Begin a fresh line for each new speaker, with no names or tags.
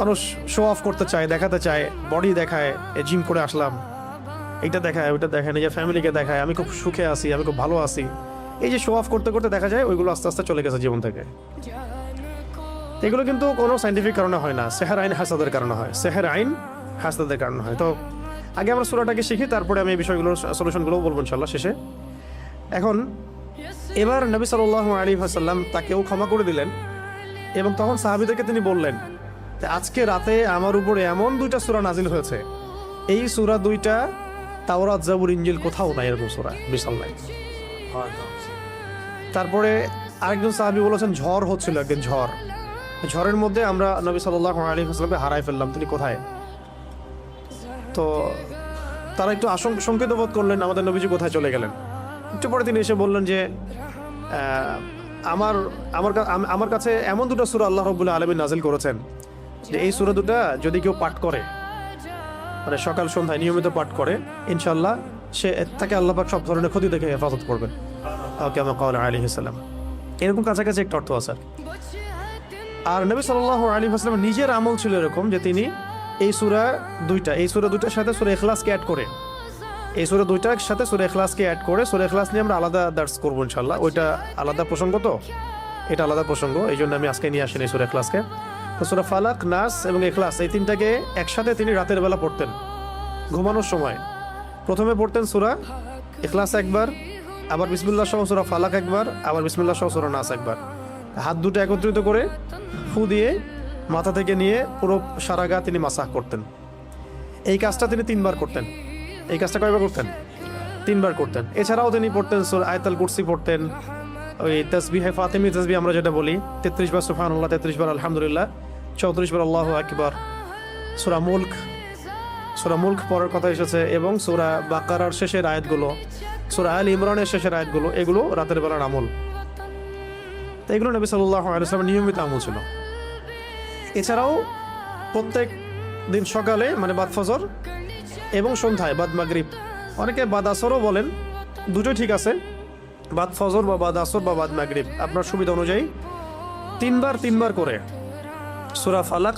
মানুষ show off করতে চায়, দেখাতে চায়, বডি দেখায়, জিম করে আসলাম, এইটা দেখায়, ওইটা দেখায়, নিজের ফ্যামিলিকে দেখায় আমি খুব সুখে আছি, আমি খুব ভালো আছি। এই যে শো অফ করতে করতে দেখা যায় ওইগুলো আস্তে আস্তে চলে গেছে জীবন থেকে। এগুলো কিন্তু কোনো সাইন্টিফিক কারণে হয় না, সেহের আইন হাসাদের কারণে হয়, সেহের আইন হাসাদের কারণে হয়। তো আগে আমরা সূরাটাকে শিখি, তারপরে আমি এই বিষয়গুলোর সলিউশনগুলো বলবো ইনশাল্লাহ শেষে। এখন এবার নবী সাল্লাল্লাহু আলাইহি ওয়াসাল্লাম তাকেও ক্ষমা করে দিলেন এবং তখন সাহাবীদেরকে তিনি বললেন যে আজকে রাতে আমার উপরে এমন 2টা সূরা নাজিল হয়েছে, এই সূরা 2টা তাওরাত জাবুর ইনজিল কোথাও নাই, এরকম সূরা বিশাল নাই। তারপরে আরেকজন সাহাবী বলেছেন ঝড় হচ্ছিল, একদিন ঝড়ের মধ্যে আমরা নবী সাল্লাল্লাহু আলাইহি ওয়াসাল্লামকে হারাই ফেললাম, তিনি কোথায়? তো তারা একটু শঙ্কিত বোধ করলেন আমাদের নবীজি কোথায় চলে গেলেন। একটু পরে তিনি এসে বললেন যে আমার কাছে এমন 2টা সূরা আল্লাহ রাব্বুল আলামিন নাজিল করেছেন যে এই সূরা 2টা যদি কেউ পাঠ করে, মানে সকাল সন্ধ্যায় নিয়মিত পাঠ করে, ইনশাআল্লাহ সে তাকে আল্লাহ পাক সব ধরনের ক্ষতি থেকে হেফাজত করবেন। কামা ক্বালা আলাইহিস সালাম। এরকম কাছাকাছি একটা অর্থ আছে। আর নবী সাল্লাল্লাহু আলাইহি ওয়াসাল্লাম নিজের আমল ছিল এরকম যে তিনি এই সূরা 2টার সাথে সূরা ইখলাসকে অ্যাড করে, এই সূরা 2টার সাথে সূরা ইখলাসকে অ্যাড করে, সূরা ইখলাস নিয়ে আমরা আলাদা দার্স করবো ইনশাআল্লাহ। ওইটা আলাদা প্রসঙ্গ, তো এটা আলাদা প্রসঙ্গ, এই জন্য আমি আজকে নিয়ে আসিনি সূরা ইখলাসকে। তো সূরা ফালাক, নাস এবং ইখলাস এই 3টাকে একসাথে তিনি রাতের বেলা পড়তেন ঘুমানোর সময়। প্রথমে পড়তেন সূরা ইখলাস একবার, আবার বিসমিল্লাহ সহ সূরা ফালাক একবার, আবার বিসমিল্লাহ সহ সূরা নাস একবার। হাত দুটো একত্রিত করে ফু দিয়ে মাথা থেকে নিয়ে পুরো সারা গা তিনি মাসাহ করতেন। এই কাজটা তিনি 3বার করতেন। এই কাজটা কয়বার করতেন? 3বার করতেন। এছাড়াও তিনি পড়তেন সূরা আয়াতুল কুরসি পড়তেন, ওই তাসবিহে ফাতিমি তাসবিহ আমরা যেটা বলি, 33 বার সুবহানাল্লাহ, 33 বার আলহামদুলিল্লাহ, 34 বার আল্লাহু আকবার। সূরা মুলক পড়ার কথা এসেছে, এবং সূরা বাকারার শেষের আয়াতগুলো, সূরা আল ইমরানের শেষের আয়াতগুলো, এগুলো রাতের বেলার আমল। তো এগুলো নবী সাল্লাল্লাহু আলাইহি ওয়াসাল্লামের নিয়মিত আমল ছিল। এছাড়াও প্রত্যেক দিন সকালে মানে বাদ ফজর এবং সন্ধ্যায় বাদ মাগরিব, অনেকে বাদ আসরও বলেন, দুটোই ঠিক আছে, বাদ ফজর বা বাদ আসর বা বাদ মাগরিব আপনার সুবিধা অনুযায়ী 3বার করে সূরা ফালাক,